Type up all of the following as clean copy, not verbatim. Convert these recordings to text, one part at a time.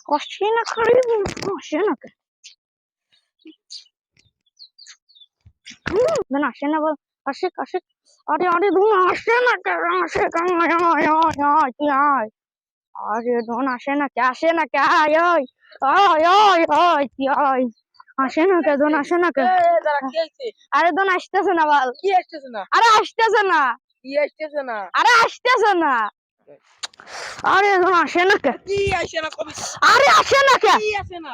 আসে না করে আসে না কে আসে না বল আসে আসে আরে আরে ধুন আসে না কে আসে কেন কি আয় আরে ধুন আসে না কে আয় আয় আয় আয় আয় কি আয় আসে না কে ধুন আসে না কে আরে ধুন আসতেছে না বল কি আসতেছে না আরে আসতেছে না কি আসতেছে না আরে আসতেছে না আরে ধুন আসে না কে কি আসে না কবি আরে আসে না কে কি আসে না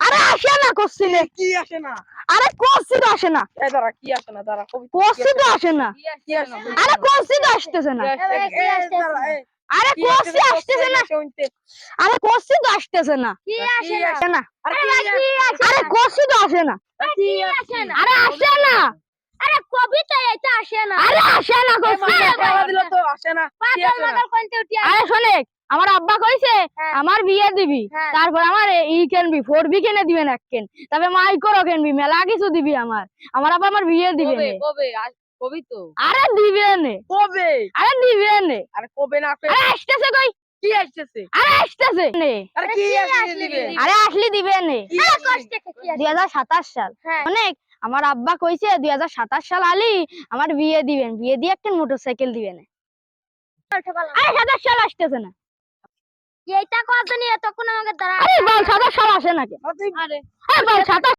আরে আসে না কোশ্চিনে কি আসে না আরে কোশ্চিন আসে না এ দাঁড়া কি আসে না দাঁড়া কবি কোশ্চিন আসে না কি আসে না আরে কোশ্চিন আসতেছে না আরে কোশ্চিন আসতেছে না আরে কোশ্চিন আসতেছে না কি আসে না আরে কি আরে কোশ্চিন আসে না কি আসে না আরে আসে না আরে কবিতা এটা আসে না আরে আসে না কোশ্চিন দিল তো আসে না কি পাগল আসে না পাগল কোনতে উঠি আরে শোনে আমার আব্বা কইছে হ্যাঁ। আমার বিয়ে দিবি হ্যাঁ। তারপর আমার ই কেনবি 4B কেনে দিবেন এক কেন তারপরে মাইক্রো কেনবি মেলা কিছু দিবি আমার আব্বা আমার বিয়ে দিবে কবে নে কবে কবি তো আরে দিবে নে কবে আরে দিবে নে আরে কবে না আরে আসতেছে কই কি আসতেছে আরে আসতেছে নে আরে কি আসে দিবে আরে আসলে দিবে নে কি কষ্ট কি আসে 2027 সাল হ্যাঁ। অনেক আমার আব্বা কইছে 2027 সাল আলি আমার বিয়ে দিবেন বিয়ে দিয়ে একটা মোটরসাইকেল দিবেন আরে 27 সাল আসতেছে না এইটা কত নিয়ে তখন আমাকে দাঁড়া আরে বল 27 সাল আসে নাকি আরে আরে বল 27